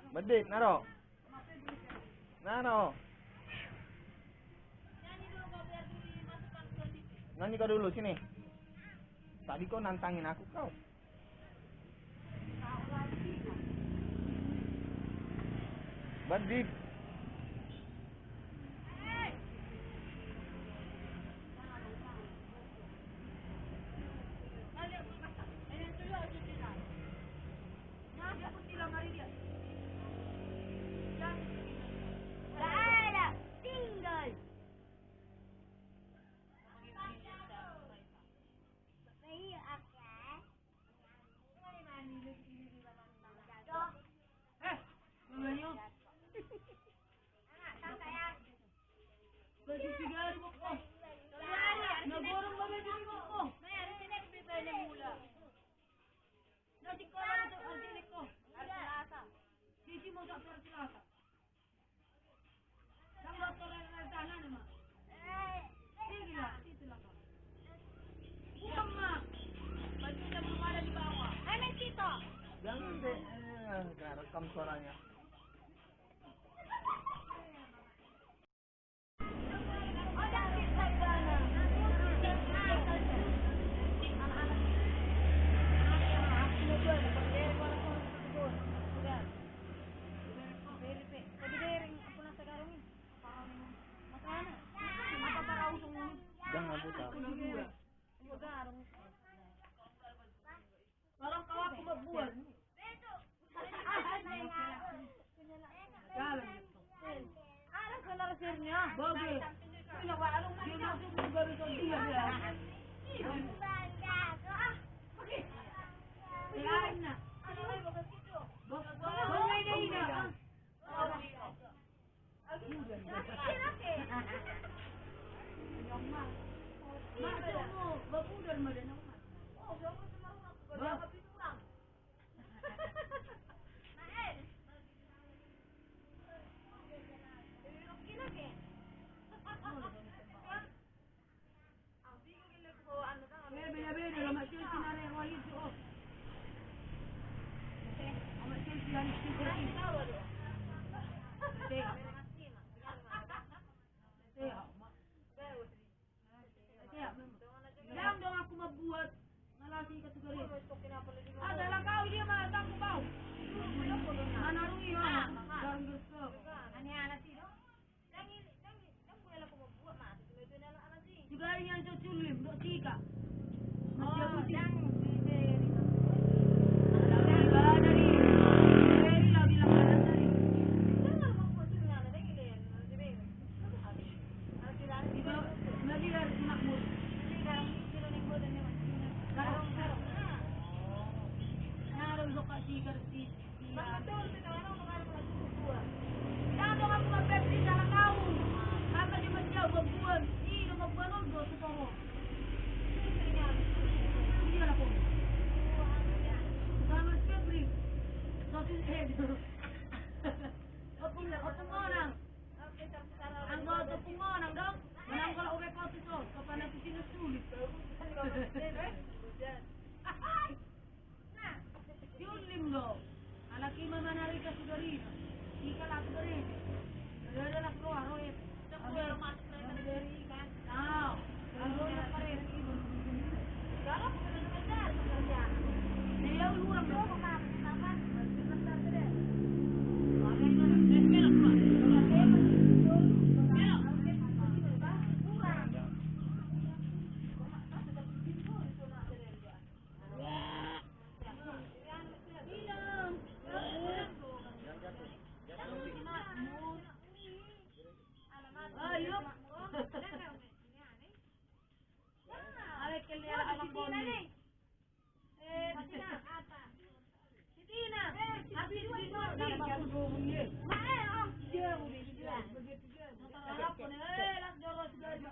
Bedik, Naro. Naro. Nyanyi kau dulu sini. Tadi kau nantangin aku kau. Bedik. Jangan deh, gak rekam suaranya. Jangan putar. Kalau kau aku berbuat. Ada kelar sirnya. Bagus. Dia masuk juga bisa dia ya. Lainnya. Jangan dong aku membuat nalasi kategori. Adalah kau dia malah tangguh kau. Mana rugi ya? Jangan gesek. Anak sih dong. Jangan aku membuat mas. Juga ini yang cuculim, dok cika. Masih aku sih.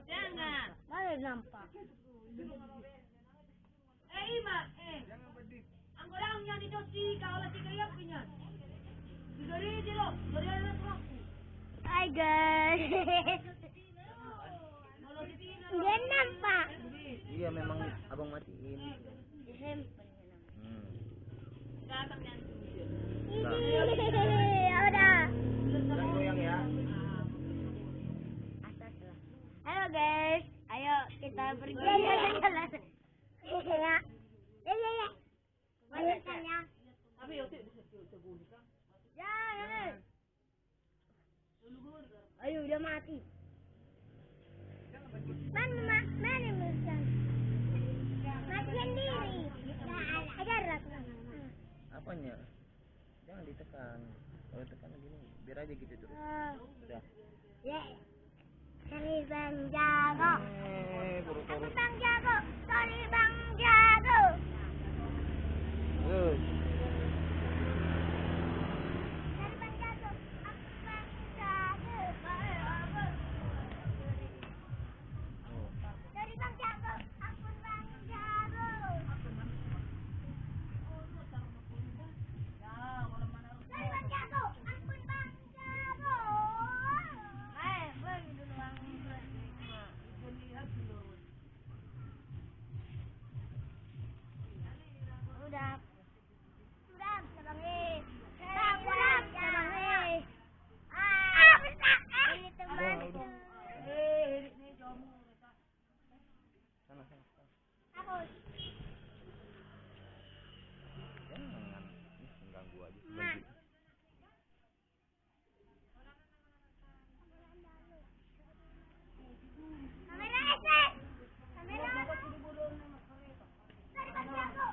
Jangan. Mana nampak? Ima, ang lang yan ito si kaulah si kaya pinya. Dari dilo, dari anak aku. Hai guys. Dia nampak. Iya memang abang matiin. Datang yang Udah. Jangan goyang ya. Halo guys, ayo kita pergi jalan-jalan. Ya. Ya. Banyak. Tapi itu kan. Jangan. Ayo udah mati. Mana Musan? Mati sendiri. Agar rasa. Apanya? Jangan ditekan. Kalau tekan gini, biar aja gitu terus. Udah. Ya. Sorry Bang Jago. Buru-buru. Bang Jago. Sorry Bang Jago. Terus. Sorry Bang Jago. Aku Bang Jago. Sorry Bang Jago. Aku Bang Jago. Sorry Bang Jago. Aku Bang Jago. Bang dulu Bang. Sudah, Bang E. Sudah, Bang E. Ini temanku. Sana. Aku. Jangan. Mengganggu aja. Ma. Kamera ese. Kamera. Sorry Bang Jago.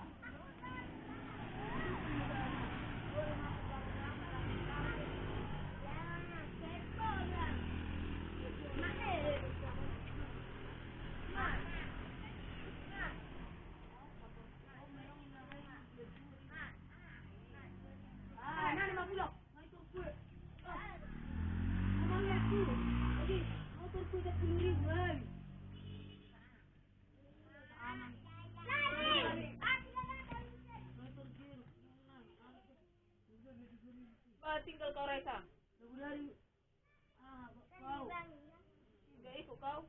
Tinggal kau Reza. Kau. Enggak ikut kau.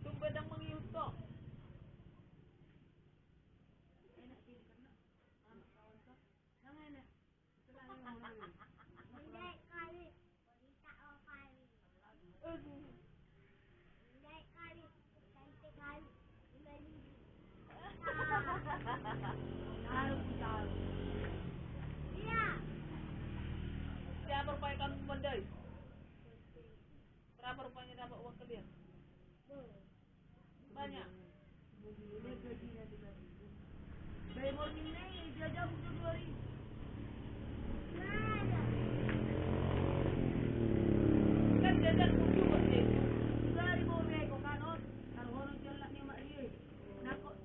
Tumpedang mengiut kok. Siapa rupanya kamu membandai? Berapa rupanya dapat uang kalian? Banyak. Dari morning ini dia jam 2.000. Kan jajan kudu berarti. 2.000 beko kanon. Kalau orang jalan ni mak dia. Nak kau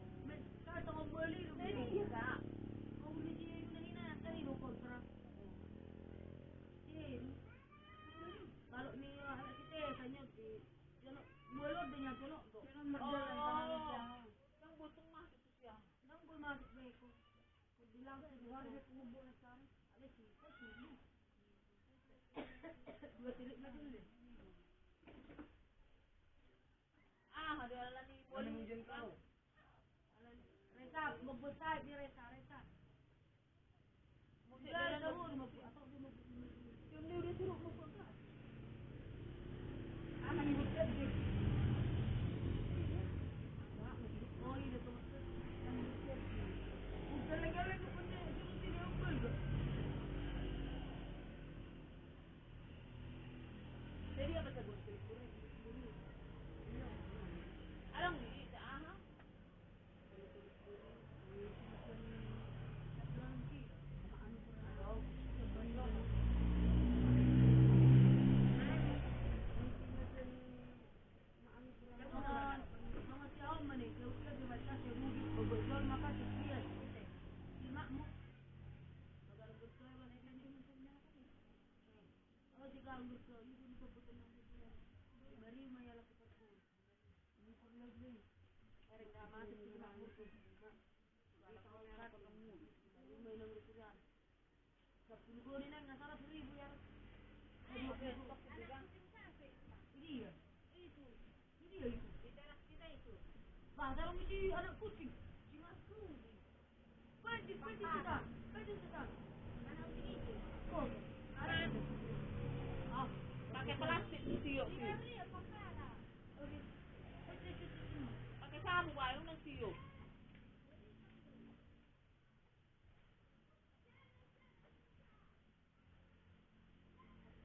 tengok beli lu. Ini ya. Kau beli dia ni tadi lu kontrak. Kalau ni anak kita tanya di jono mulut dengan jono. Yang butuh mah itu siang. Nang gue masuk beko. Bilang warga kubur sana. Ada sih. Dua tilik lagi dulu. Ada lagi boleh hujan kau. Resa, membesar dia resa. Mungkin dia dah mau atau dia mau. Dia udah suruh mau kan. Anak ibu dia. Oh, ini tu. Bukan lagi tu punya. Dia apa juga. Jadi apa saja boleh. Alam ni, aha. terima kasih dia. Ilmakmu. Agar berkah dan ekonomi sebenarnya. Oh jika berkah itu betul-betul nanti dia. Beri maya lah kepada. Ini pernah beli. Erek dah masuk ke ilmakmu tu. Kalau kau nak kamu, rumah yang berkurang. Sepuluh kau ni nak nasara 1,000 ya. Ini ya. Ini ya itu. Bah, dalam mesti anak kucing. Padi sudah. Mana ini? Oh, ada. Ah, Pakai plastik siok. Pakai sabu baru nang siok.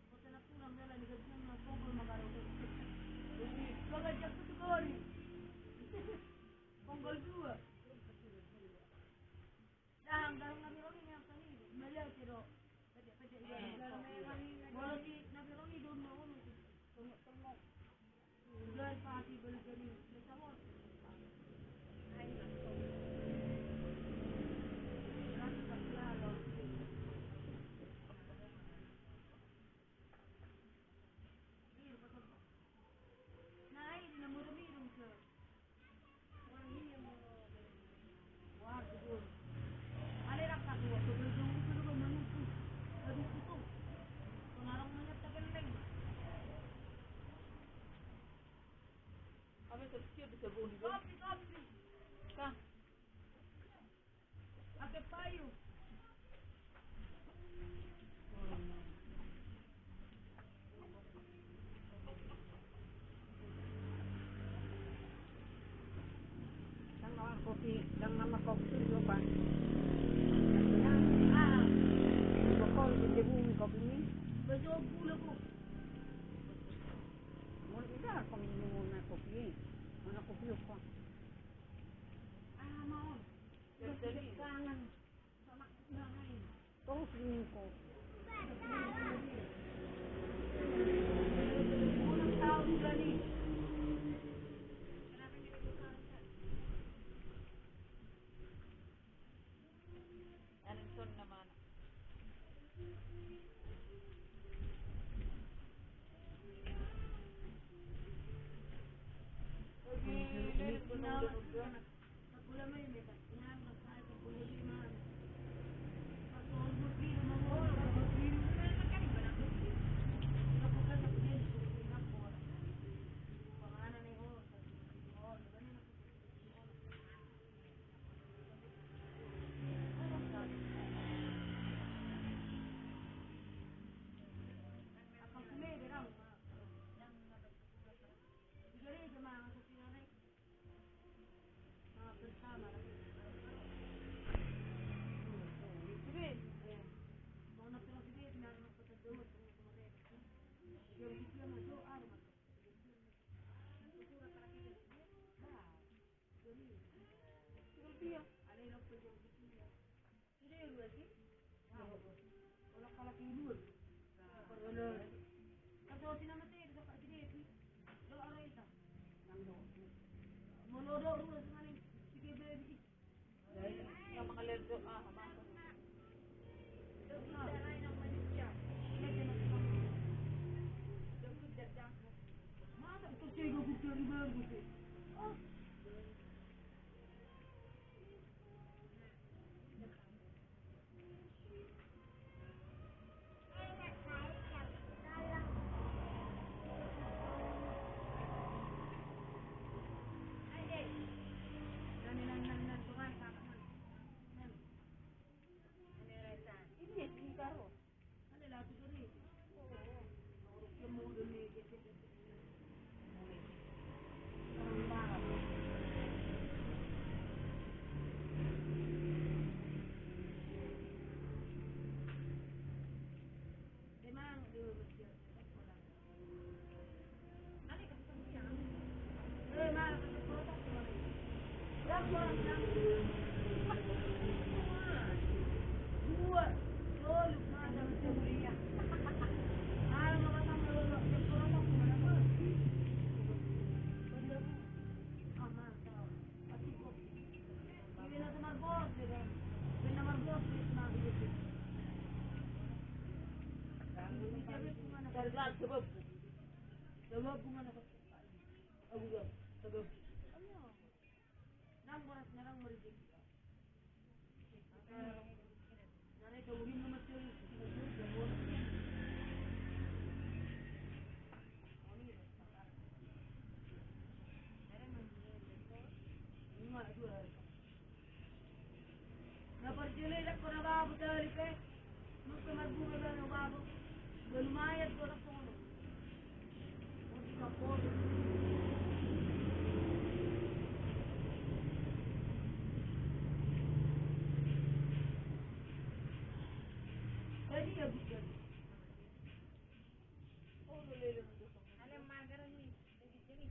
Kota nak pulang dah ni kerja nak pokok makan tu. Kalau jatuh tu kau ni. Ponggol 2. Dah nabi rongi yang tadi. Melihat kiro. Pecah Walau si nabi rongi dulu mau tu. Tengok. Ular pasti bergani. Bersama. Apa tu siok bisa bunyi. Kopi. Kah? Pakai payu. Đang ngắm kopi dulu pak. Ah, Bokol di bumi kopi ni. betul gula bu. Mau tidak kau minum kopi. Mana kopi apa? Ah, mau. Jadi Kangen sama lain. Terus minum kopi. 10 tahun sudah ni. anong son naman. Yung mga lerdo, habang Mana tu cikgu kita di baru tu. Oh. Sebab bunga nak aku dah sebab nang boras narang merijik nare to ugin no macam na perjele dak kona babu tali ke nu kamar bunga dah no babu belmayat ko na kono kapol jadi ya bukan oh lele itu ale margaran ni jadi jadi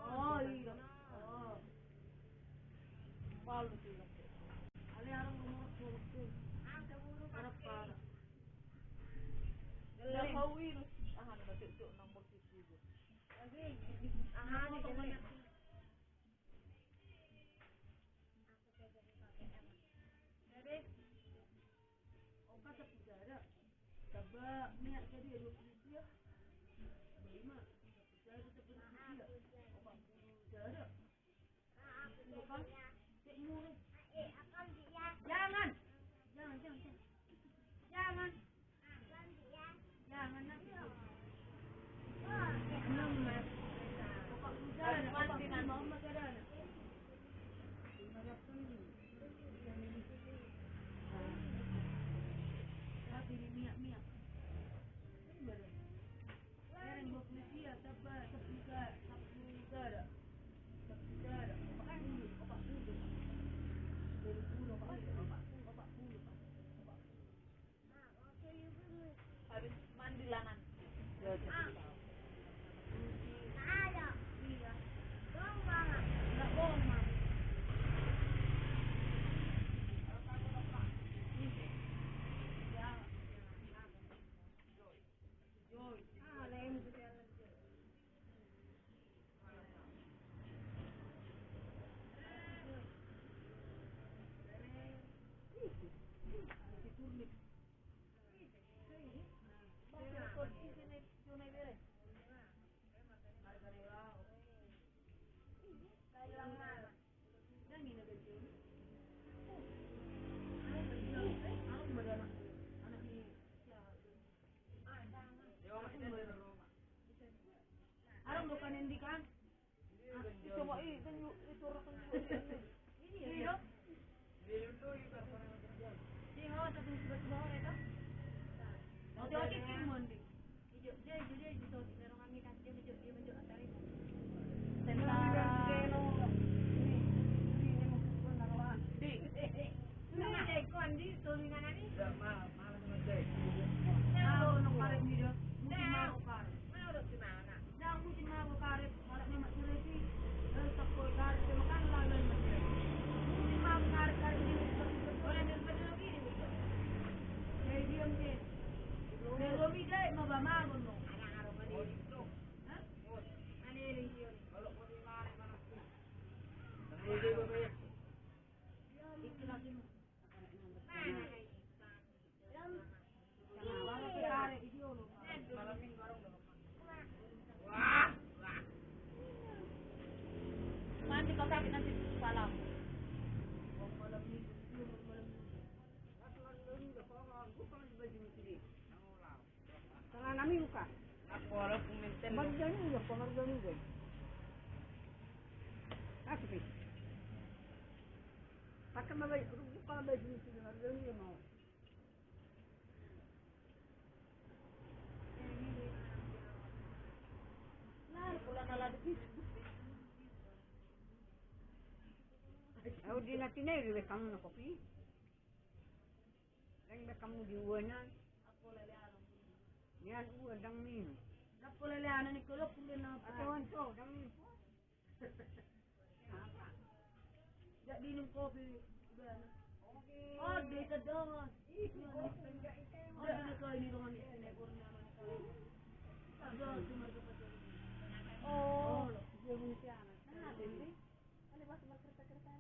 Oh iya. Oh. Palu tu. Ale arang nomor 2. Ada buru apa? Dah kau ini ahan betul nombor 7. Lagi ahan ni kena. Jadi opa sepujara. Sebab niat tadi 20 dia. Lima. Sepujara dia. Opa sepujara. Bukan? Cik murah. Akan dia. Jangan. Jangan. Jangan nak. Enam mas. Opa sepujara. Opa dengan mama keadaan. Tapi minyak. Yang 20 dia sabar sepujara. Habis mandi lah nanti. Ada. Iya. Bohong banget. Enggak bohong mah. Joy. Lain tu dia. Arang bukan indikan. Coba itu orang ini ya. Tengok satu sebab itu. Oke kimun di. Dia itu orang kami kan dia menjuk antara itu. Tentara keno. Ini mau pun narawan. Di. Nama dek kondi tulingan ini. Malah sama dek. Nah, orang karep ni dia. Mau karep. Mau di mana? Dah mesti mau karep. Malaknya mak sureti. Lalu takut karep makan lalu macam. Mesti mau karep ni. Boleh dan betul gini. Jadi diam je. Romi dek mau bawa no. Ada aroma ni. Hah? Ani ni. Kalau mau di mana tu. Ini dia. Itu lagi. Mana ni? Baru kita video lu. Malam ini barang dah. Wah. Nanti kau sakit nanti salam. Malam ini malam. Malam ini aku kan baju sini. Tangan kami buka. Aku orang pementen. Baju ni juga pengaruh ni juga. Apa sih? Pakai buka baju sini harga ni mau. Pulang ala di Kalau di natinay, ribe kamu na kopi. Lang kamu di uwanan. Ako lalihan. Yan, uwan, dang min. Ako lalihan ni Kulok, hindi na Atawan to, dang min po. Gak minum kopi. Oh, di ka doon. Oh, di ka ini dengan ini kurnia mana ada cuma dapat. Oh, dia mesti anak. Nah, ini. Ini pas kereta-kereta.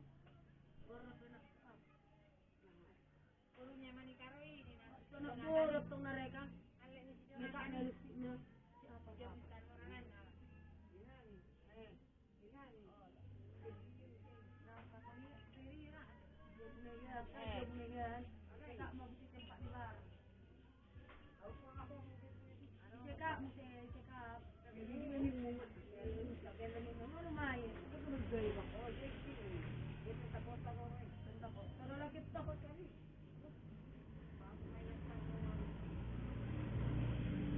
Warna penak. Kurunya mani karo ini nah. Sono bolok tong mereka. Mereka ada listriknya. Siapa? Dia bisa orangan. Cakap mau beli tempat di bar. Cakap mesti cakap. Ini mumet. Lumayan. Kalau lagi takut kali.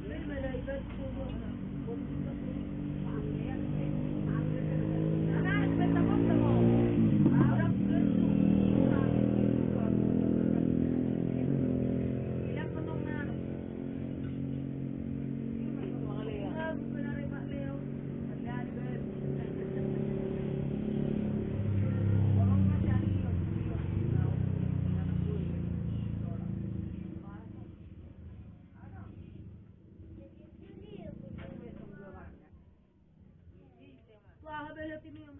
Ini malah ibadah semua. Wah, bela timi yang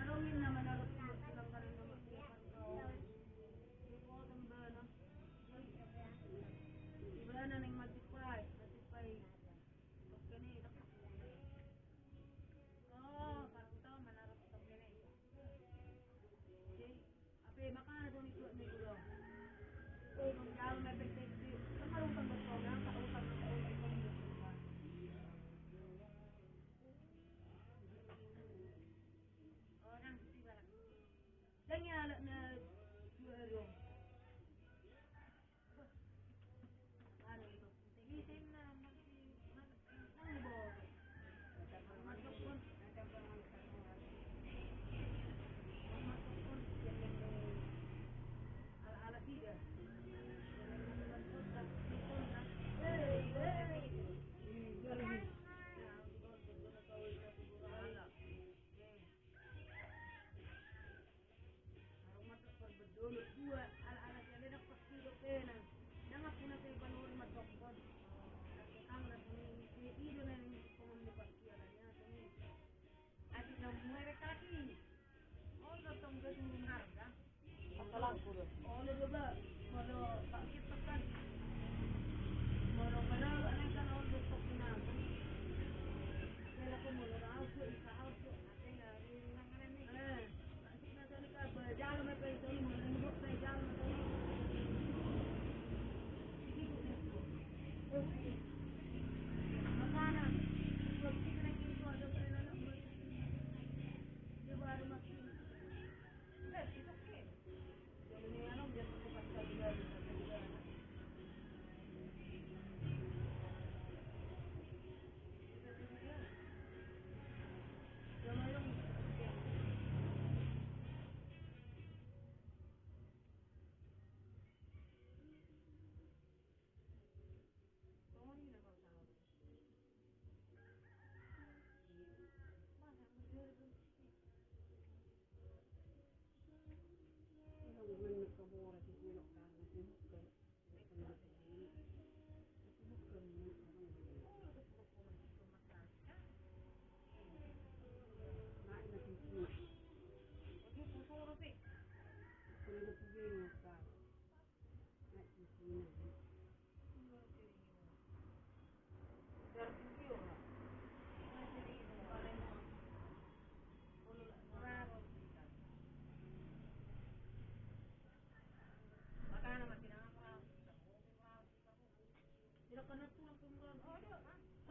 arongin naman harus pulang ka rin naman. Iba na nang matipay. Oh, parang tao manarap sa ganay. Ape makana doon ito ni Gulo. Kung daw may perspekti, kamarutang ba ito na kautang na tayo ito ni Gulo. Oh, nang siba lang. Danya na juero. Ano ito? Tigisin na ang bobo. Masukon. Ala tiga.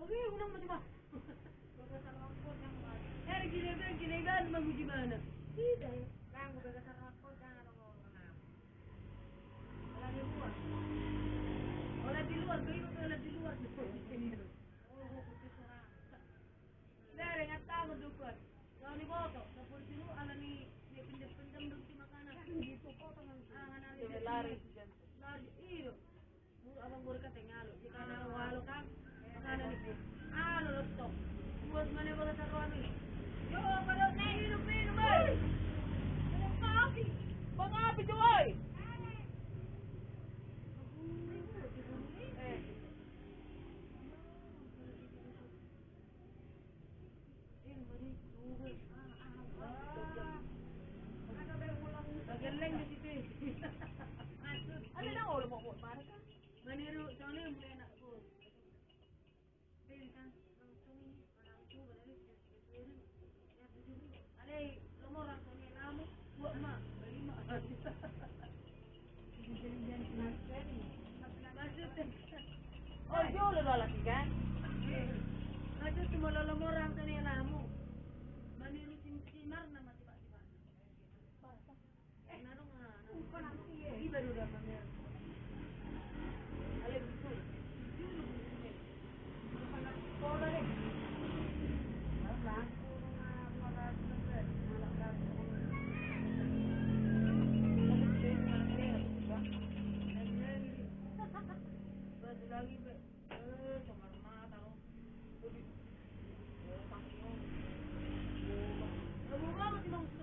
Oke, unang mati ba? Dari kinigan mau gimana? Tidak, ganggu bebas rokok jangan ngomong. Kalau di luar. Oleh di luar, bayi oleh di luar. Dari ngata berdukun. Kalau di foto, dapur situ ala ni pinjam bukti makanan. Gitu kok teman. Lari. Lari, iyo. Abang guru kata ngalo. Jika ada walo kan, makanan itu. Alo stop. Buat mana baga taruhan ni? Yo, pada minum, boy. Bang api coy. Geleng di situ. Ano na ulo mo po, para ka? Maniru, soalnya mulai enak pun. Ale, nomor orang soalnya lama, buat mak, beli mak. Oh, jual lo lagi kan? Maksud semua nomor orang soalnya lama. Maniru simar nama tiba-tiba. Naruh nggak? Ibadah udah mamer. Ale betul. Lagi be, kamar mata lo. Bunga masih bangsu.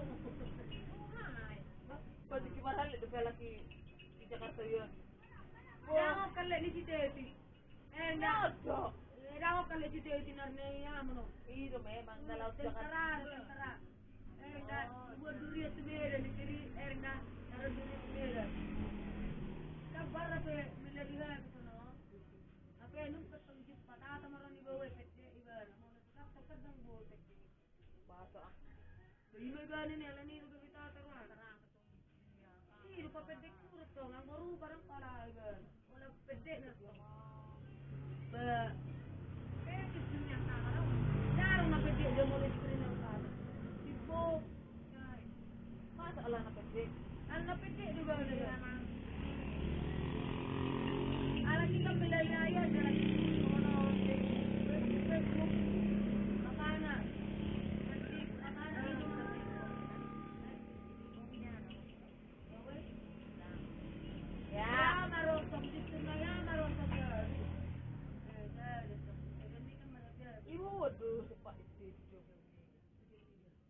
Pwede kimarhal, ito pa lagi di Jakarta yun. Jangan kali ni si Teti. Ano? Jangan kali si Teti narnaya mo no. Ito memang dalau Jakarta. Tentara. Buat duri semera ni kiri erna, taruh duri semera. Kabar apa miladiha gitu no. Apa nung ketemu patah tamaran di bawah pete ibar. Mau nak kadang bol pete. Bahasa. Lima gani ni ala ni ruga kita terang. Ih, rupa pete kurut to, nganggo barang pala ibar. Wala pete na to. Ba dunia nakaraw. Daro na pete do mo ni kini na kada. Tipo Masa ala na pwede? ano na pete do ba na. Ala kita pinalaya dala ono Facebook. Makana. Makana ito. Ya, marosok dito na ya, marosok ya. Ibu waduh, sepak itu.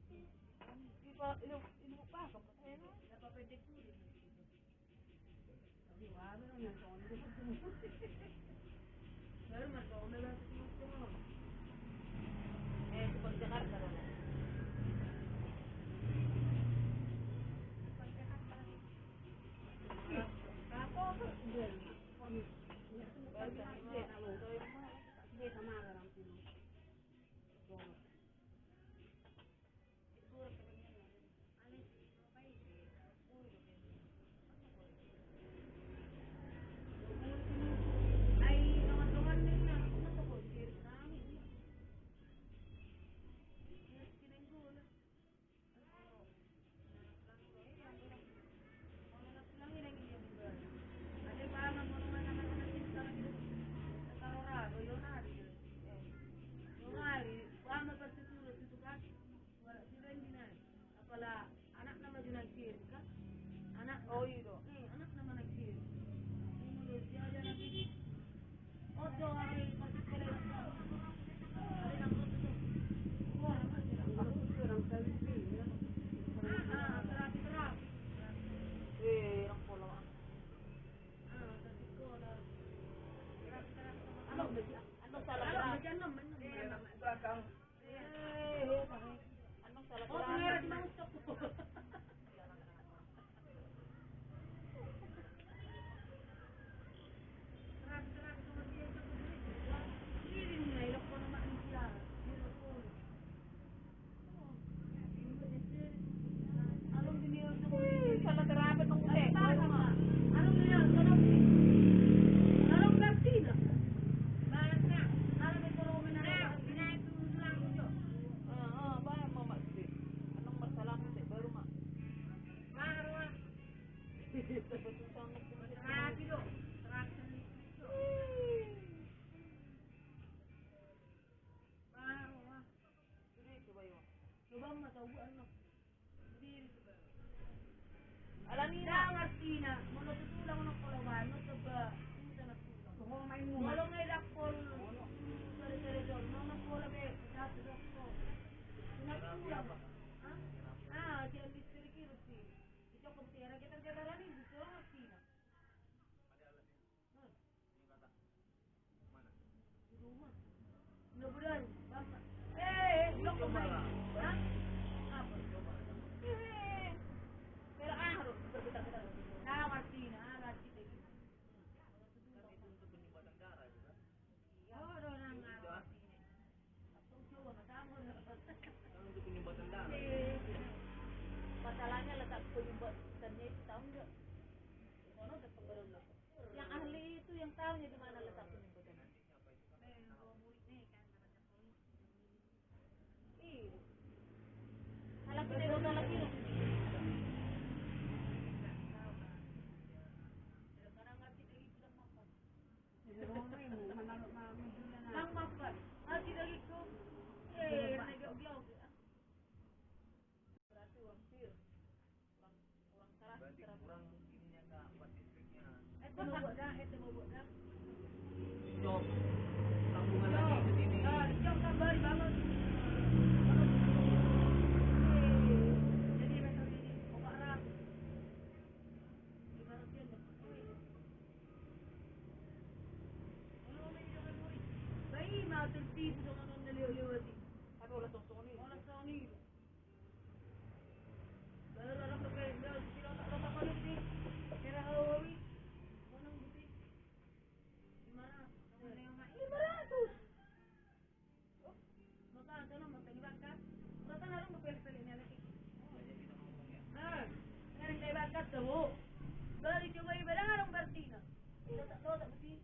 Ibu pa, kamu enak. Baru masuk udah langsung. Sepak Jakarta dong. Anak nama Junakir kan? Anak Oh itu. anak nama Nakir. Ini dia aja nanti. Oh, hari masih sekolah. Hari nak tu. Wah, orang terapi ya. Terapi. Orang pulau. Terapi sekolah. Ano salah Kalau gerak? macam Belakang. Anong salah oh, gerak? meron mang stop. Salah terapi nung uli. Martina, mula tutulang ng kalawan, mataba, sa natulang. Kung may mo. Wala ngay lakpol, sari-sari-sari, mga pola be, dati ko. Natulang. Ah, si Alice Kirikiro si. Ito kung tira kita rin, gusto lang Martina. Rumah. Mudah-mudahan. Loko ba? Ha? Apa? Pero araw, berbeda-beda. Nah, Martina, Martina. Oh, doon ang Martina. Atong jowa, matamo na. Untuk penyumbatan darah. Masalahnya letak penyumbatannya itu tahu nggak? Kono tetap belum lah. Yang ahli itu yang tahunya di mana letak penyumbatannya. Iya. Salah kita itu salah kita. Sekarang ngerti lagi sudah makan. Lang makan. Ngerti lagi ko. Nagyog-yog. Berarti uang sir. Uang keras. Berarti kurang ininya kak buat listriknya. Ito bubuk dah. Job tabungan lagi ke sini. Jom sabar banget. Jadi macam ini, obat ram. 500 yen. Bayi mah tertipu dengan orang lewat-lewat. Tapi ulah tong ni. Orang Sony. Baru orang bekerja, sila tak dapat kalau ni. Kira hawi. Mana bukti? 500. Maka ada nama terlibatkan. Maka harus berpilih-pilih ni lagi. Yang terlibatkan tu. Dari coba ibadah orang Martina. Kita tak tahu tak mesti.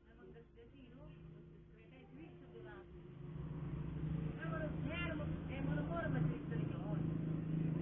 Memang desi no, kereta duit sebelah. Moro-moro masih terjun. Emang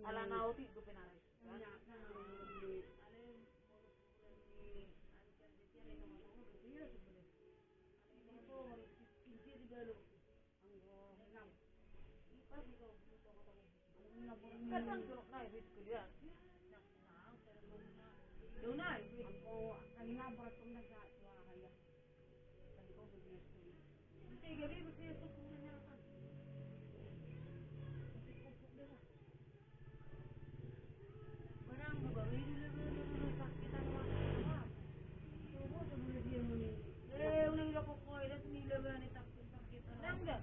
mau ala nauti gue penarik. Kadang suruh naik wis kuliah. Yo naik. Aku kali ngabrak pernah gak suara ya. Tadi kau begini. Nanti gari mesti sukunya kan. Barang baru ini dulu sakitan apa. Coba sebelum dia muni. Udah gila pokoknya dah sini lebar ni sakitan. Dah enggak.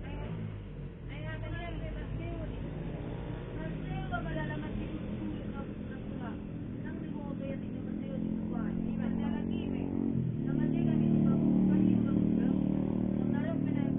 Ay katanya bebas dewa ni. Dewa padahal masih sulit kau pula. Nang ni mo kaya tidak masih di luar. Iba lagi me. Nama dia kan itu bagus kali bagus. Naruh penai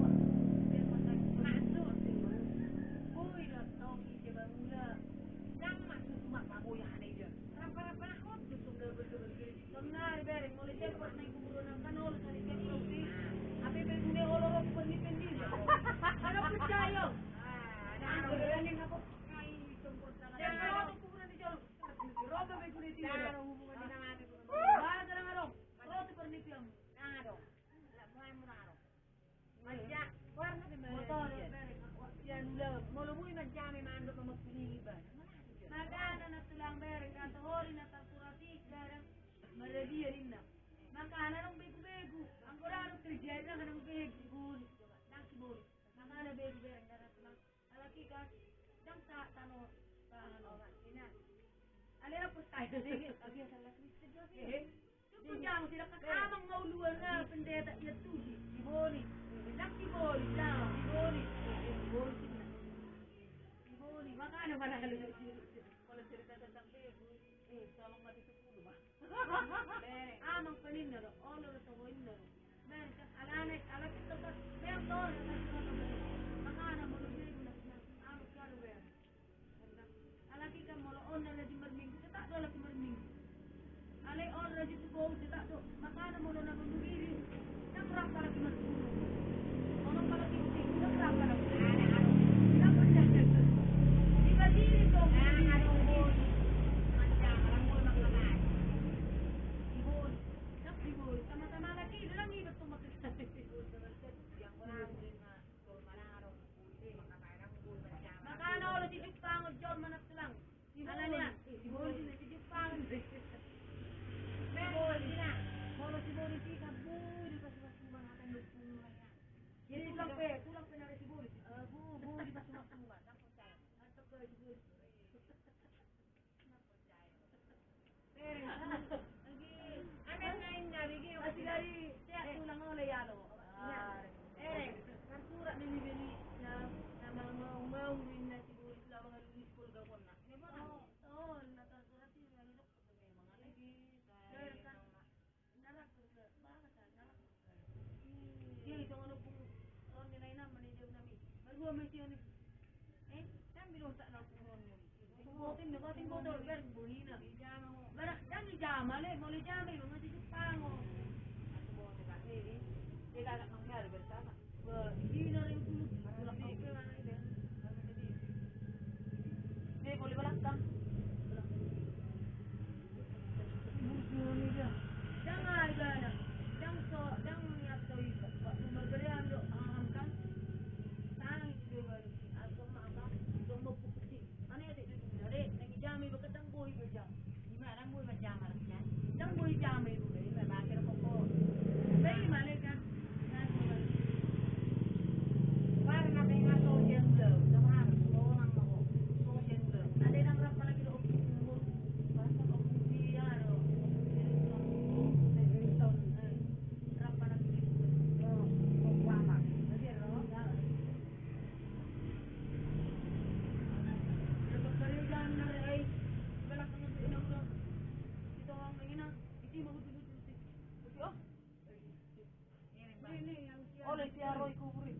kami mandok sama kuning iban. Makanan na tulang bereng kata hori na takurati garang maradia rinna. Makanan ng begu-begu. Ang kurang terjadi na ng begu guli. Nang kibuli. Makanan begu bereng kata tulang. Alaki ka dang sa tano tahan ina. Alera po tayo din. Abi sa lakris ka din. Kung jang sila kakamang mauluan na pendeta iya tuji. Kibuli. Nang kibuli jang kibuli. Kibuli sila. Kibuli makanan manalo. Kalau cerita tentang begu, tolong mati 10 mah. Amang peninero, olo to winner. Men kan alane ala kita kan men dor na makana mo begu na amo karo wer. Ala kita mo on na di marming, kita do la marming. Ale on ra di go kita do makana mo na bumiri. Nang ra para di marming. Ono para di nang ra para. Nang panja. Iba diri to. Sama-sama lagi, dalam ni betul maksud yang makana ulo si Jepang John manak selang. Ala niya, si Boli si Jepang. Bol sina. Bolo si Boli si kabu di pas-pasuman akan berpunga ya. Jadi pulang pe na si Boli. Bu di pas-pasuman, nak percaya. Atau ke si Boli. Nak percaya. Lagi anak kain dari dia masih dari tiap tulang oleh ya lo. Kan surat ni beli nama mau minna si Boli lawan di sekolah gawon nak. Ini mana? Oh, nak surat ni beli dok memang lagi. Kan nalak surat mana kan nalak. Dia itu ngono pun on ni lain nama ni dia nami. Baru mesti ni. Kan bilang tak nak pun ni. Botin botol ber buhina. Bara jangan jamale, boleh jamale mga di Jepang. Aku bawa dekat ni. Dia agak mangkal bersama. Ini rin dulu. Dia boleh belakang. Jangan ada. Jangan niat tahu itu. Memberian doa angkat. Tang itu baru. Aku makan. Domo putih. Ane ada di dunia. Lagi jami bekatang boy berjam. Gimana boy berjam harusnya? Jangan boy jami itu. Bakir pokok. Bayi mana kan? Warna merah sojen blue. Sama orang mau sojen blue. Ada yang berapa lagi do umur? Bahasa dia do. Berapa lagi? Oh, lama. Jadi oleh si Aroy kuburi.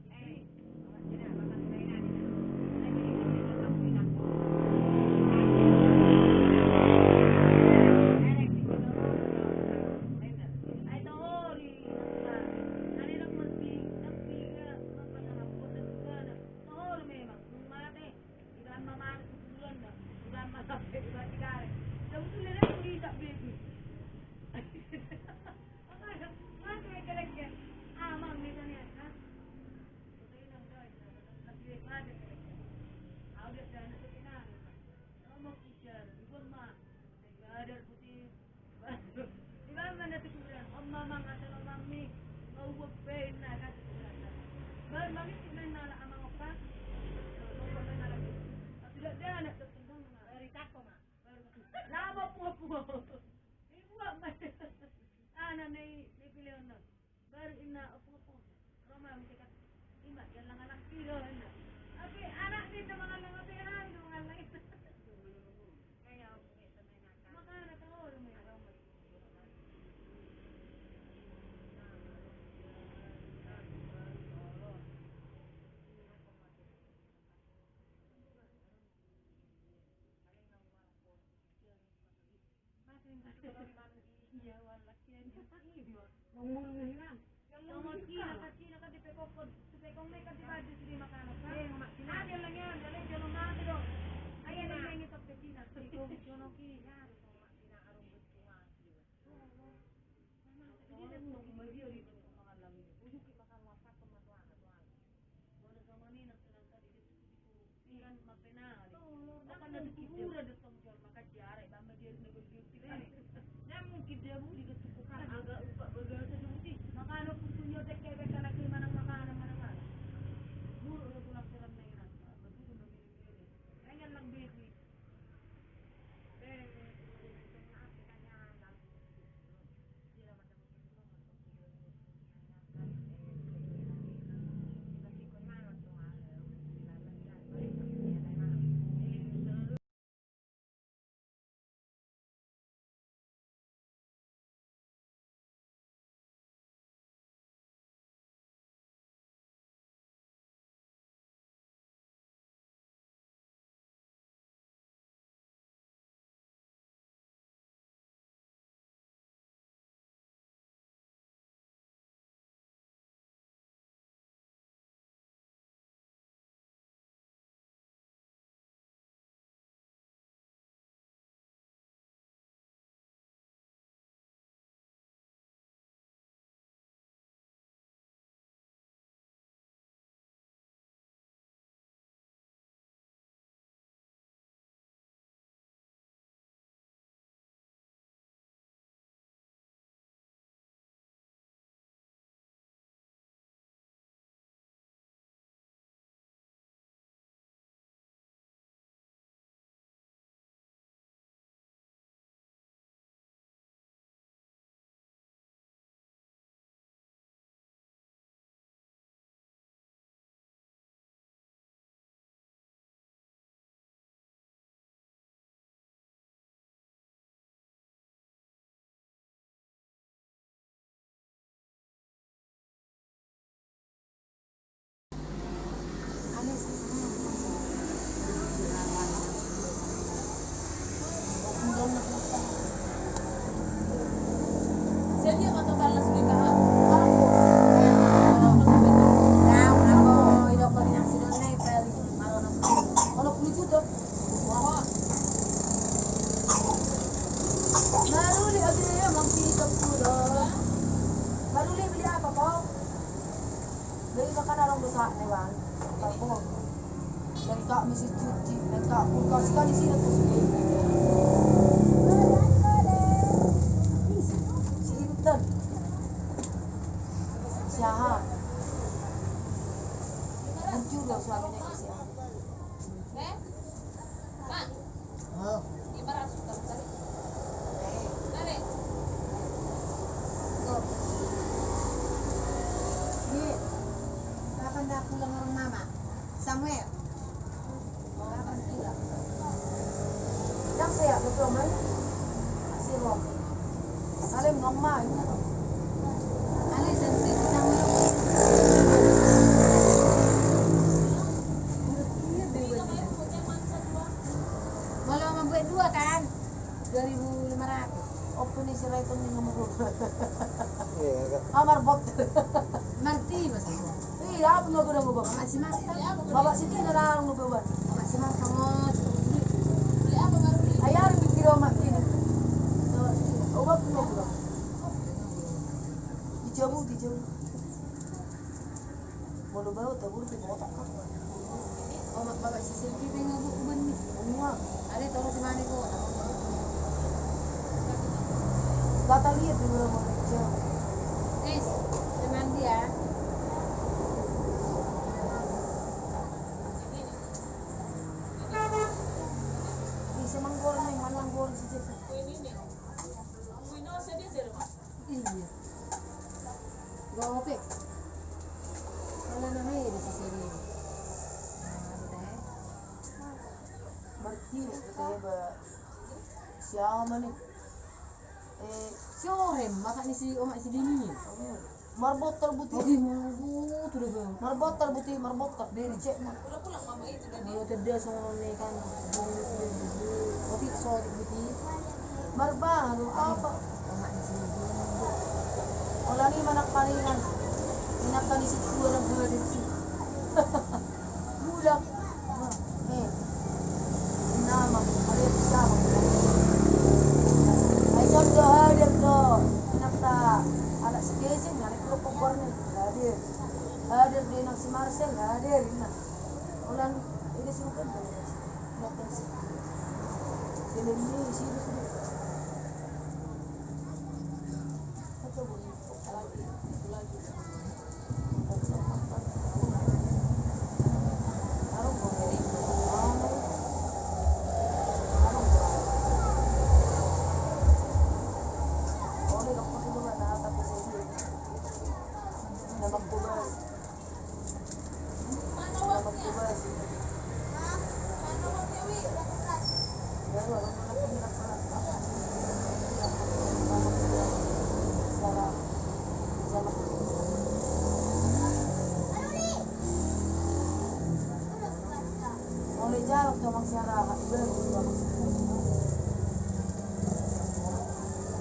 mapenali. Akan ada kibura datang jual makan jare, bamba dia negeri dan mungkin dia budi kesukukan agak lupa bergaya seperti makanya punya dekat karena gimana makanan mana. Buruk lo pulang serem dengan betul udah milih. Pengen lang baby. Mesti cuci, mereka kulkas kan di sini terus si Intan, siapa? Muncul loh suaminya ke siapa? Mak. Oh. 500 kali. Ini kapan dah pulang orang mama? Samuel. Yang saya betul man, si Rom. Salim ngomong ini. Ali sendiri sedang malah membuat 2 kan? 2.500. Open ni si Rayton ni nomor 2. Iya, Amar bot. Marti mas. Iya, apa nggak guna ngubah? Masih mata. Bapak Siti narang ngubah. Masih mata ngos. Ayar pikir omak ini. Obat nggak guna. Dijamu. Mau bawa tabur di botak. Omak bapak si Silvi pengen bukuan nih. Semua. Ada taruh di mana kok? Kata lihat di mana mau kerja. Teman dia. Semanggol nih, mananggol si Jepang. Iya. Gope. Kalau namanya di sini. Martinez katanya ba siapa nih? Siorem, makanya si omak si Dini. Marbot terbuti. Oke, mau tuh deh. Marbot terbuti, marbot ter dari cek mah. Dia kerja sama nih kan. Oke, so di Marbah, apa? omak di sini. Olah ni manak palingan. Inakan di situ orang dua di situ. Budak. Nama ada sama. Ay sudah hadir tuh. Inakta anak si Desi ngarik lo kompornya hadir. Hadir di nak si Marcel hadir. Ulan Ini suka banget. Makan sih. Sini sini. Apa boleh lagi? Lagi. Jalan ke masyarakat,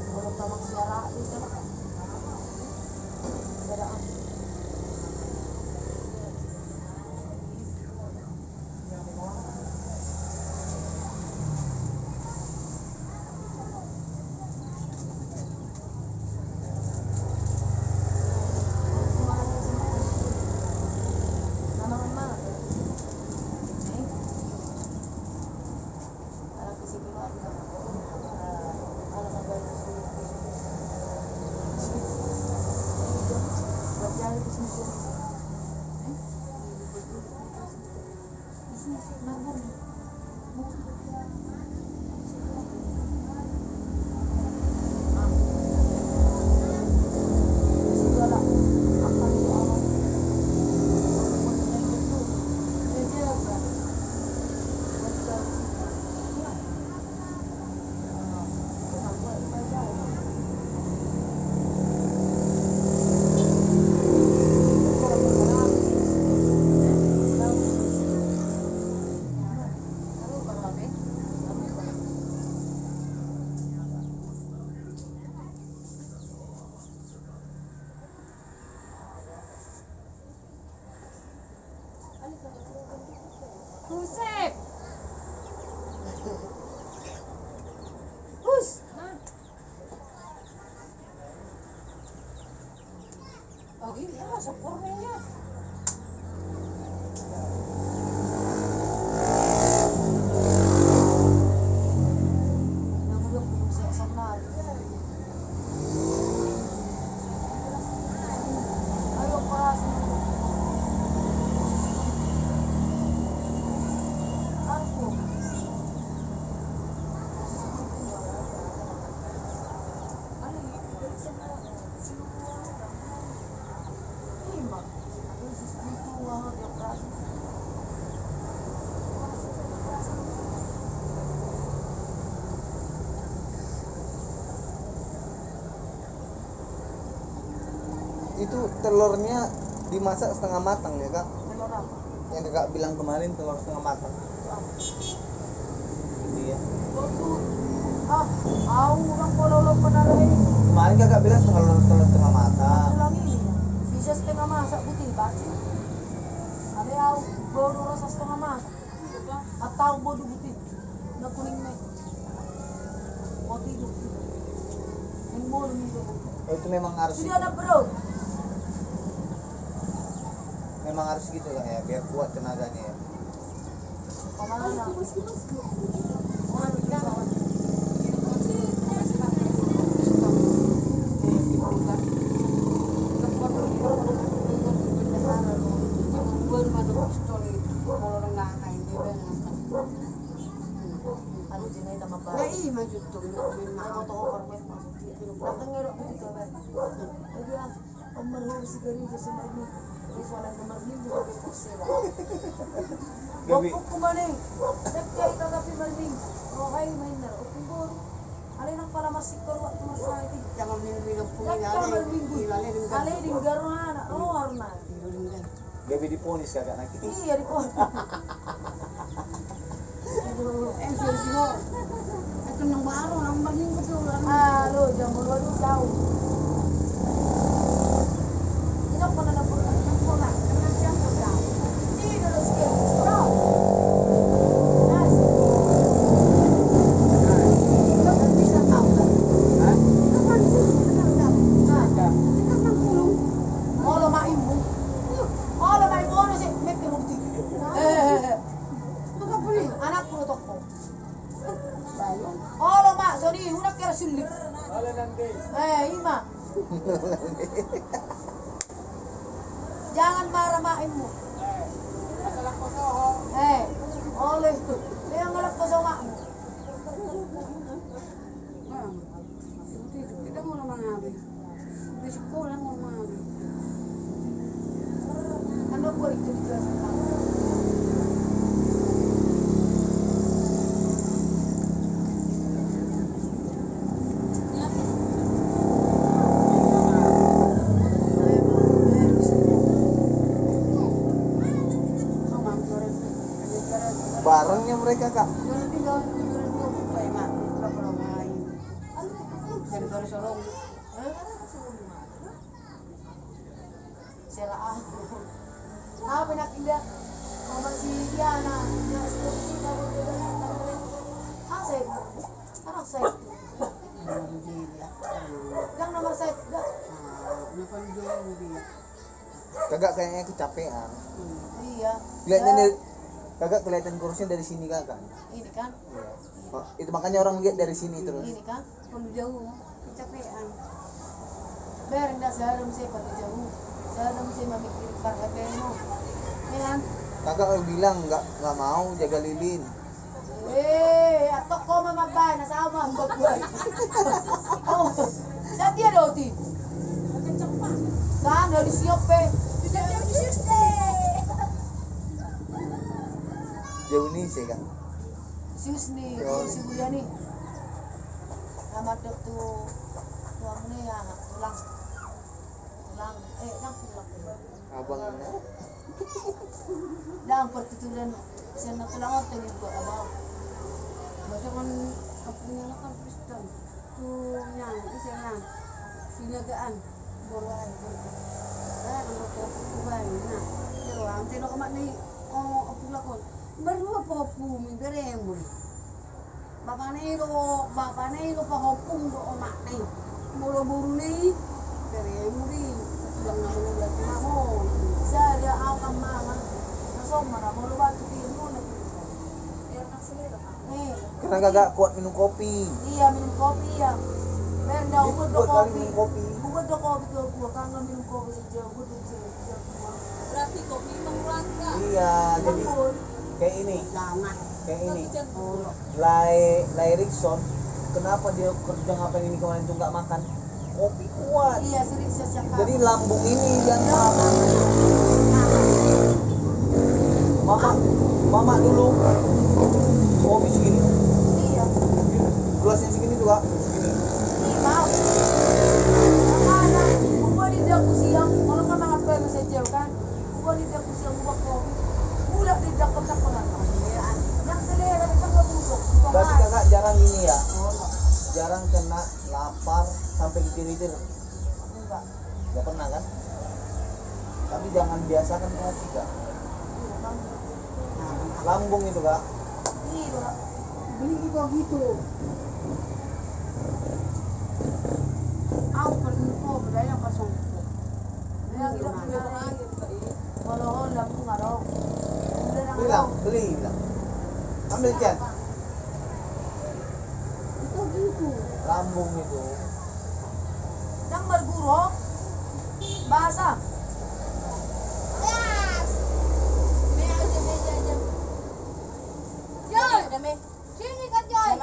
kalau ke masyarakat itu ada Buset. Hus. Oh iya, syukurnya. Ayo keras. Itu telurnya dimasak setengah matang ya kak? Telur apa? Yang kakak bilang kemarin telur setengah matang. Iya. Orang kalau pernah ini. Kemarin kakak bilang telur setengah matang. Ulang ini bisa setengah masak putih baci. Ada yang baru rasa setengah masak. Atau bodoh putih. Nak kuning nih. Mau tidur. Yang bodoh itu. Itu memang harus. Sudah ada bro. Memang harus gitu kak ya, biar kuat tenaganya ya. Kemana? Gabi. Kumaning, nagkay kagabi maling. Okay, main na. Ukubor. Alin ang pala masikor wa tumasay. Jangan minum Nagkamal minggu. Alin ding garona. Oh, arna. Gabi diponis kakak nanti. Iya di pohon. Ito nang baru nang baging ko to. Halo, jamur waduh jauh. Ini apa na po? Ang pula. Ang siya ka. Hindi na los ke. Bro. Nice. Ito kan bisa tahu. Ha? Ito kan bisa tahu. Ito kan kulong. Olo maimbu. Olo maimbu sih, make roti. Jangan marah makmu. Oleh itu. Dia ngelap ke makmu. Kita mau mengabi. Di sekolah mau mengabi. Anda boleh itu dijelaskan. Barengnya mereka kak. Apa nak indah? Kau masih Diana, dia seperti kamu anak saya. Yang nomor saya dah. Kagak kayaknya kecapean. Iya. Lihatnya nih, kagak kelihatan kurusnya dari sini kakak. Ini kan? Iya. Oh, itu makanya orang lihat dari sini terus. Ini kan? Perlu jauh, kecapean. Biarin dah saya ada mesti perlu jauh. Saya ada mesti memikirkan HPmu. Ini kan? Kakak bilang nggak mau jaga lilin. Atau kau memabay na sama ang bagway. Oh, sa dia doti. Saan dari siapa? Jauh nih sih kak. Sius nih, si Buya nih. Nama dok tuh tuamu nih ya, tulang. Tulang, nang tulang. Abang. Dang pertuturan siya na tulang ang tingin ko abang. Basta kan kapunya kan Kristen. Tuh yang isya na sinagaan borway. Ano ko kubay na. Pero ang tino ka ni apula ko. Baru apa hukum beremu. Bapak ni lo pahopung do omak ni. Buru-buru ni beremu ni. Tulang na mo lagi mo. Saya akan mana. Nasong mana mo lo batu mo na. Karena kagak kuat minum kopi. Iya minum kopi ya. Ben dah ubud do Buat kali kopi. minum kopi. Ubud do kopi tuh gua kan minum kopi saja. Ubud bisa. Berarti kopi mengurangi. Iya, jadi Bangun. kayak ini. Jangan. Kayak ini. Oh. Lai Rickson. Kenapa dia kerja ngapain ini kemarin tuh nggak makan? Kopi kuat. Iya sering sesiap. Jadi lambung ini yang mama dulu kopi segini. Iya. Gelasnya segini juga. Segini. Mau. Mana? Gua di dapur siang. Kalau kan mga pera sa jaw kan. Gua di dapur siang gua kopi. Bulak di dapur sa konan. Yang selera di tengah busuk. Berarti kakak jarang gini ya? Jarang kena lapar sampai gitir-gitir. Enggak. Gak pernah kan? Tapi jangan biasakan kopi kak. Lambung itu kak. Iya. Beli juga gitu. Aku pernah kok beraya pasang. Dia bilang lagi. Kalau laku ngarok. Bilang, beli bilang. Ambil Jan. Itu gitu. Lambung itu. Yang bergurau bahasa. Joy, sini kan Joy.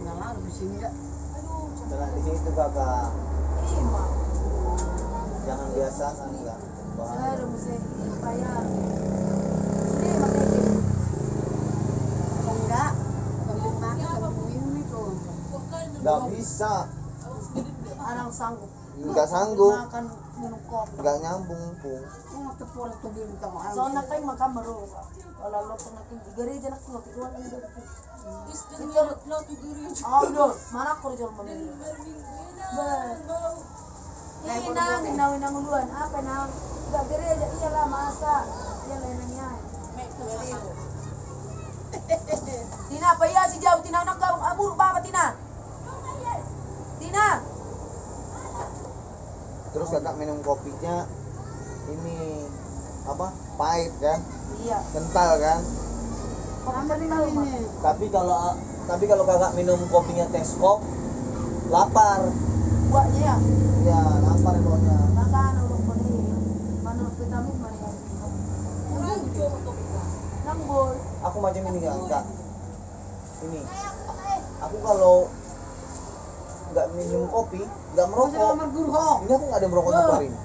Nalar bising enggak? Jangan di situ kakak. Ima. Jangan biasakan kak. Saya udah mesti bayar. Ini makanya. Enggak. Sambil makan sambil minum itu. Gak bisa. Anak sanggup. Nggak sanggup. Makan minum kopi. Nggak nyambung pung. Tepul tu bintang. Soalnya kayak makan baru. Kalau lo pernah tinggi gereja nak ngopi doang ini. Oh, dul, mana aku jual memilih? Inang duluan. Apa nang? Gak gereja iyalah masa. Iya lainnya. Tina apa ya si jauh Tina nak kau abur bapa Tina. Tina. Terus kakak minum kopinya ini apa? Pahit kan? Iya. Kental kan? Tapi kalau kakak minum kopinya Tesco, lapar. Buatnya ya. Ya, lapar pokoknya. Makan udah beli. Mana vitamin mana? Nambol. Aku macam ini kak. Ini. Aku kalau nggak minum kopi, nggak merokok. Ini aku nggak ada merokok satu hari ini.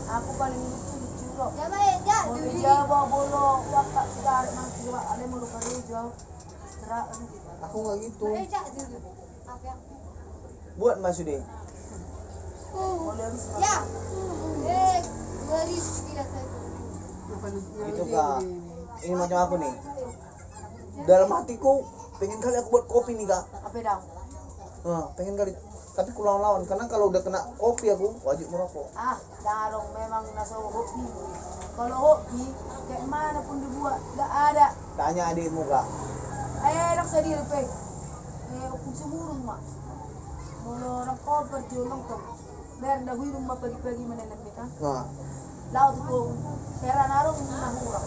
Aku paling lucu kok. Ya baik, ya. Mau dijawab bolong, waktu sekarang masih coba ada mau lupa jawab. Serak Aku nggak gitu. Ya dulu. Apa? Buat Mas Sude. Ya. Beri tidak saya. Itu kak. Ini macam aku nih. Dalam hatiku pengen kali aku buat kopi nih kak. apa dong? Pengen kali. Tapi ku lawan karena kalau udah kena kopi aku wajib merokok. Darong memang nasa hobi. Kalau hobi kayak mana pun dibuat, nggak ada. Tanya adikmu kak. Enak sendiri pe. Aku semurung mak. Mau orang koper jolong tuh. Biar dah rumah pagi-pagi mana nanti kan? Laut tuh. Kera narong nahura.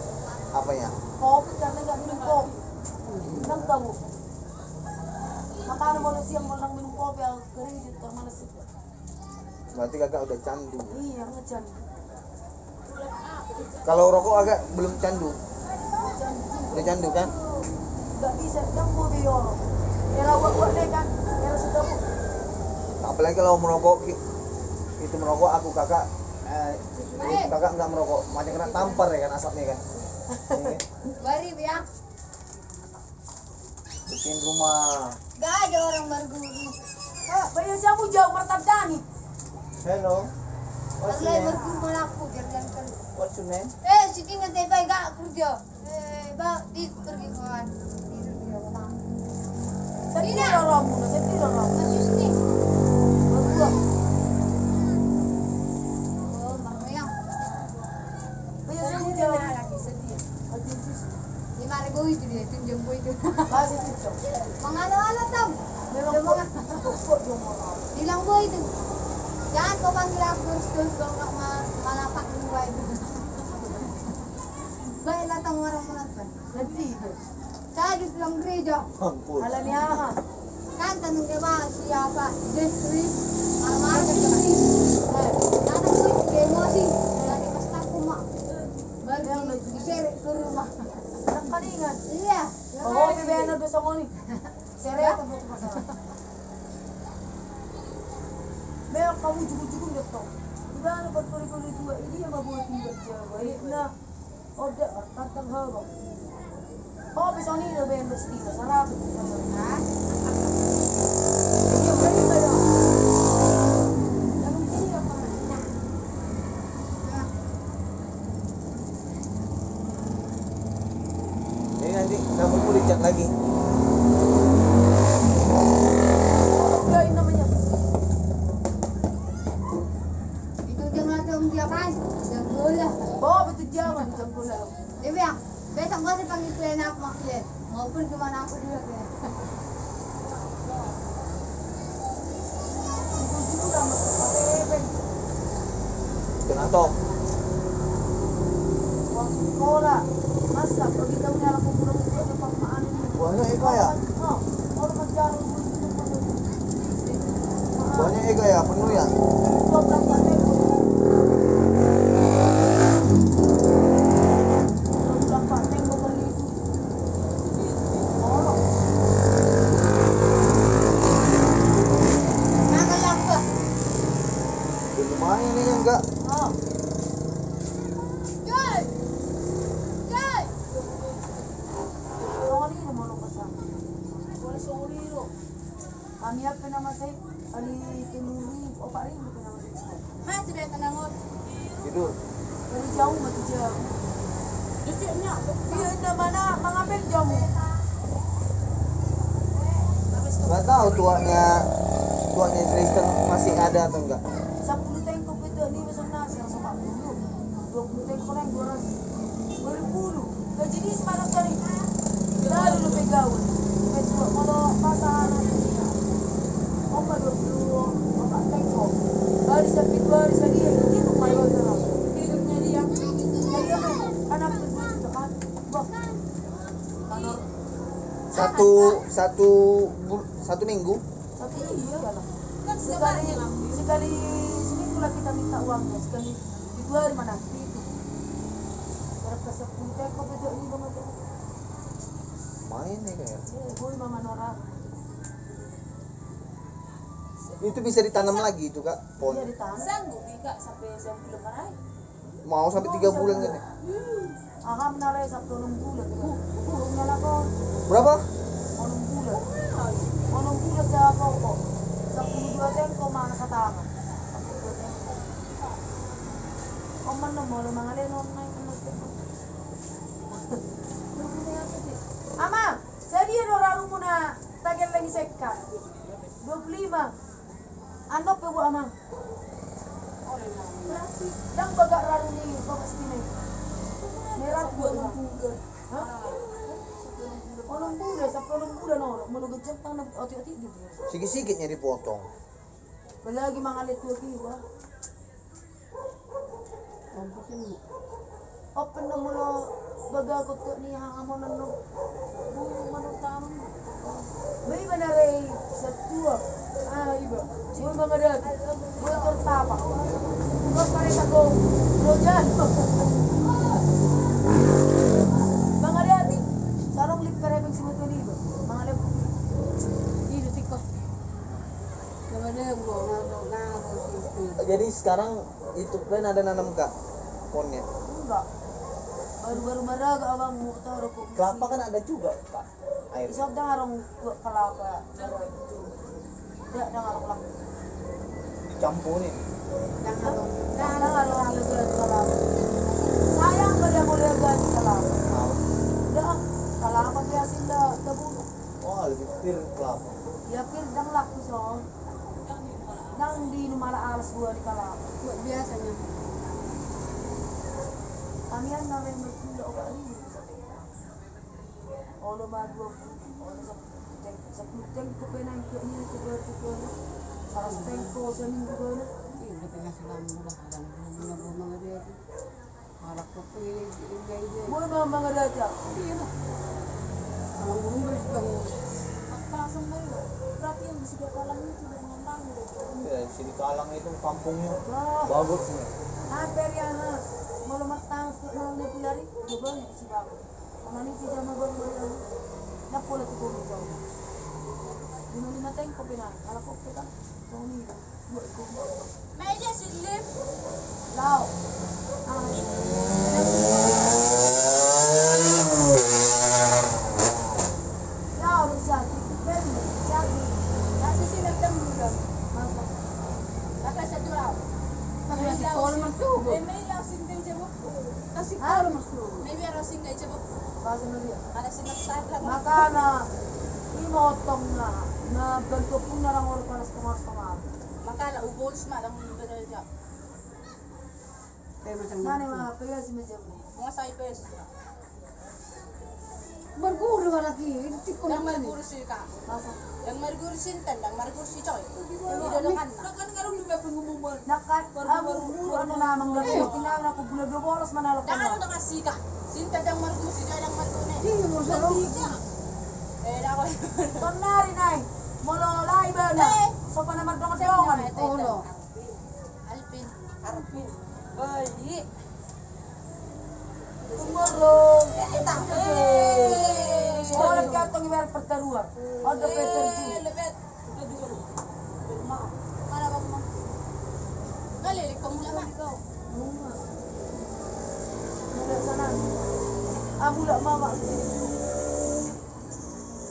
Apanya? Kopi karena nggak minum kopi. Nang tahu. Makanya mau siang mau nang minum kopi yang kering jadi termalas itu. Berarti kakak udah candu. Iya ngejan. Kalau rokok agak belum candu. Udah candu kan? Nggak bisa campur biar. Era buat deh kan. Era sudah bu. Apalagi kalau merokok itu merokok aku kakak kakak nggak merokok macam kena tampar ya kan asapnya kan. Beri ya. Bikin rumah. Gak ada orang berguru. Bayar siapa jauh martab Dani. Hello. What's your Lagi name? berguru melaku jalan kan. What's your name? Siti nanti baik gak kerja. Di pergi kawan. Sedih orang muna, sedih orang. Masih sini. Berdua. Oh, marmeyang. Bayar siapa jauh. Lagi sedih. 5.000 itu dia tunjuk itu. Masih cocok. Mengala-ala tam. Memang kok jomblo. Bilang boy itu. Jangan kau panggil aku terus kalau nggak malah pakai gua itu. Baiklah tamu orang melakukan. Nanti. Saya di pulang gereja. Ampun. Alanya. Kan tanung kepa siapa? Destri. Marmar Destri. Nana tuh emosi. Dari pas aku mak. Baru diseret ke rumah. Anak kalingan. Iya. Oh, bebek na dosa mo ni. Serius ang buto masalah. Meron kamu jugo-jugo nito. Diba na pagpuri-puri tua ini yang mabuti berjawa. Na. Oda tatang haba. Oh, besok ni na ben bestino sarap. Ha? Yung balik ba yun? Anong kiniya pa? Ini nanti kamu dicat lagi. Gain namanya. Itu jangan langsung dia kan. Jangan bola. Bawa betul jangan dicampur lang. Dewi ya. Besok gua dipanggil klien aku mak klien. Maupun kemana aku juga klien. Jugo-jugo lang magpapapeben. Kenatok. Wang kola. Masa pergi tahu ni anak kumpulan itu ada pemahaman ini. Banyak eka ya? Orang menjalan Banyak eka ya, penuh ya. 24 tengok beli itu. Oh, Makan apa? Ya, lumayan ini kan enggak. oh. Joy. Joy. Sorry naman ako sa. Wala sorry ro. Kami apa nama saya? Ali Teluri, Pak Ring apa nama saya? Mas sudah tenangot. Tidur. Dari jauh mati jauh. Detiknya, dia dah mana mengambil jamu. Enggak tahu tuanya Kristen masih ada atau enggak. 10 tengkok itu ni besar nasi yang sama 20 tengkok yang 200 2010 gaji dia semalam cari selalu lu pegawan petua kalau pasangan apa 24 tengkok baris tapi baris lagi itu malu terus hidupnya dia jadi apa anak satu minggu. Tapi iya lah. Sekali seminggu lah kita minta uangnya. Sekali di 2 hari mana? Itu. Berapa 10 teko betul ini banget. Main nih kayak. Gue mama Nora. Itu bisa ditanam lagi itu kak, pohon. Iya ditanam. Sanggup Kak sampai sebelum marai. Mau sampai 3 bulan kan ya? Aham narai Sabtu 6 bulan. Burungnya lah kok. Berapa? 6 bulan. 6 bulan dah kok. 12 teko mana katangan. Oman no mo mangale no nai Ama, jadi orang muna tagal lagi sekka. 25. Ano pe bu ama? Dang baga raru ni pasti ni. Merah bu bulan. Ha? 10 bulan, 10 bulan no. Mulug jempang na oti-oti gitu. Sikit-sikitnya dipotong. Lagi mangalit ko kiwa. Open na mula bagagot ko ni hangamon no. Manutang. May manaray sa tuwa. Iba. Yung mga dati. Motor tapa. Kung pares ako, Rojan. Mga dati. Sarong lip karebang si Motor Iba. Mga lip. Dito tiko. Jadi sekarang itu kan ada nanam kak pohonnya. Enggak. Baru-baru maraga abang mo taro ko. Kelapa kan ada juga kak. Air. Isog dah harong kelapa. Tidak dah harong lang. Dicampurin. Dah harong ang legal kelapa. Sayang ba dia boleh gaji kelapa? Dah kelapa biasa dah tabun. Oh lebih pir kelapa. Ya pir dang laku so. Dang di numala alas gua di kelapa. Biasanya. Kamian na rin magpula o kaali. Olo magwa po. Olo sa pluteng ko pa na yung kanina ko ba ito ko na. Sa rasteng ko sa minggo ko na. Hindi pa nga sila mula. Alam mo mga dito. Harap ko po yung gaya. Buhay mga data. Hindi na. Ang rumbers lang. Pagpasang mo yun. Berarti yung bisiga ka lang yun. Tidak ngomong Ya, sini kalang itu kampungnya Ah, bagus nih. hampir ya na. Mula matang sa nang nagulari. Diba? Si Bago. Ang si Jama Bago na. Napula ko kung ito. Lima tayong ko pinang. Alam ko kita. Tony. Buhay ko. May dia silip. Lao. Lao Rizal. Ben. Jagi. Kasi sinagdang mula. Masa. Baka sa duraw. Kasi all masugo. May lasing din siya mo. Kasi All masugo. may racing din siya mo. Basa na rin. Ada sinagsaad lang. Maka na imotong na ganto po na lang oras para sa tumas. Makala ubols ma lang mga dyan. Nani mga pega si Medyo. Mga saipes. Marguro wala ki. Hindi ko Yang naman. margursi ka. Basa. Yang margursi tan, yang margursi choy. Idolokan na. Nakan nga rin yung pangumumol. Nakat ano namang gabi. Tinawag ako bulag 2 oras manalo ka Daan na. na kasi ka. Sinta yang margursi, dyan yang margune. Hindi mo sa Ako. Tonari nay. Molo lai ba na. So pa naman dong dongan. Ulo. Alpin. Arpin. Bali. Tumurong. Ita. Orang kaya itong iwer pertaruan. Ada Peter Ju. Lebet. Mana ba mo? Ngalilik ka mula na. Mula sana. Mula mama.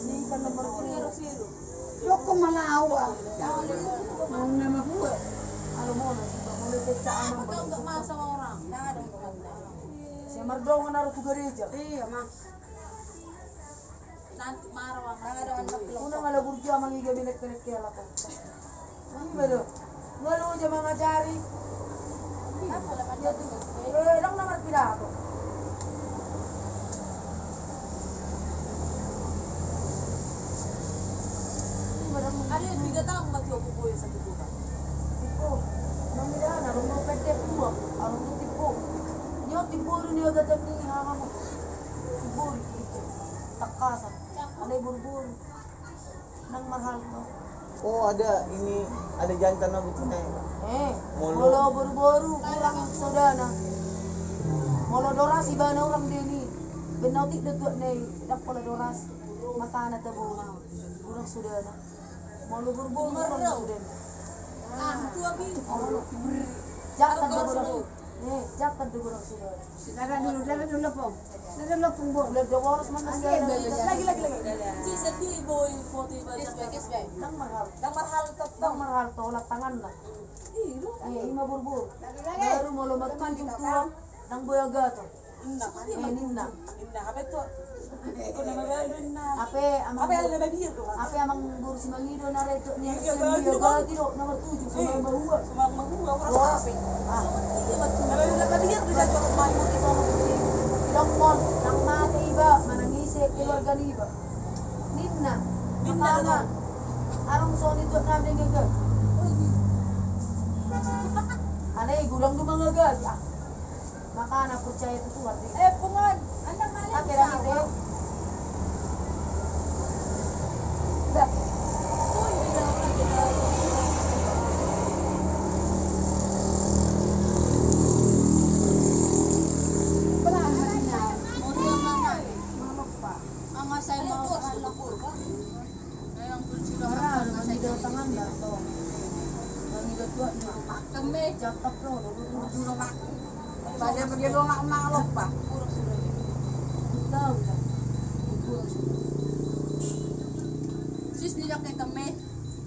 Ni kan nomor 0. Loko malawa. Nung na mabuhay. Alam mo na, muli pecah amang Ikaw enggak mahal sama orang. Yang ada maganda. si Mardong na naruto gareja. Iya, ma. Nanti maraw ang nangadaan maklong. Una nga laburja mangigabi nagpinikela ko. Ano ba do? Ngalo dya mga jari. Ako dapat jatuh. Lang naman pila ako. Ada yang 3 tahun mati sa tubuhan. Tipo, mamila na, rumah pete po. Arong to tipo. Niyo tipo rin niyo gatam ni hanga mo. Tipo, takasan. Siapa Ada buru-buru. Nang mahal to. Oh ada ini, ada jantan na betina ya. Molo buru-buru kurang yang sodana. Molo dorasi bana orang dia ni. Benautik detuk ni dak pola doras. Makana tabunga. Kurang sodana. Molo buru-buru kurang sodana. Itu abi. Jakan tu kurang. Jakan tu kurang sodana. Darah dulu pong. Darah lepung bo. Boleh doras mana lagi. Si sedih boy foto iba. Nang mahal. top. Nang mahal to ulat tangan lah. Ima buru-buru. Baru molo matujuk tuang nang boyaga to. Ninna. Apa itu? Iko na magayon na. Ape amang guru si Mangido na reto niya sa boyaga tiro nomor 7 sa Mahua. Sumang-manguha ko Doras. sa Ah. Nabigyan ko sa Ilongmon, nang mati iba, manangisi, keluarga ni iba. Ninna, makana, arong so nito namin gagag. Anay, gulang dumangagag. Makana, percaya itu Tuhan. pungan. Andang malam. Tapi ramit eh. Dah. Pada pergi longak malok pa. Sis nilok kay kami.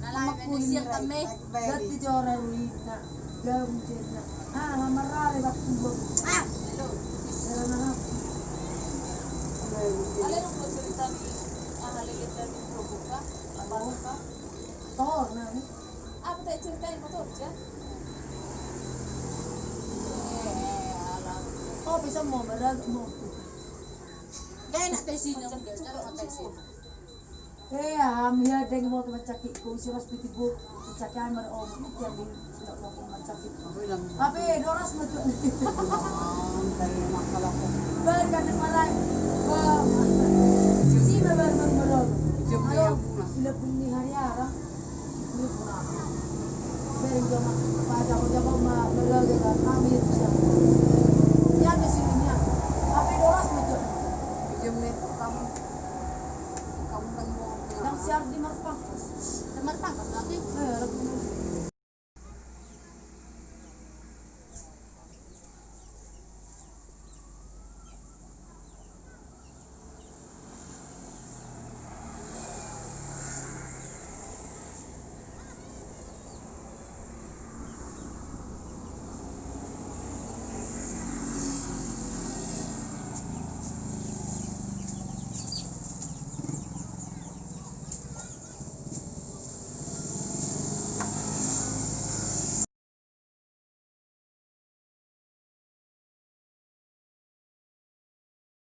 Nalaman ni siya kami. Dati jora ruina, gamjen na. Mamarare waktu bang. Hello. Pero na. Alin ang pagsalita ni haligit na ni Probo ka? Ano ka? Tor na ni. Apa tayo ceritain motor siya? Oh, bisa mo marag mo. Kaya na tayo sino. Kaya na tayo sino. Miya deng mo macakit ko si hospital ko. Cakian mar o mo tiyan din sila ko macakit. Tapi doras mo to. Bar kan maray. Si mabar marag. Sila pun ni hari ara. Ni puna. Beri jama pada ko jama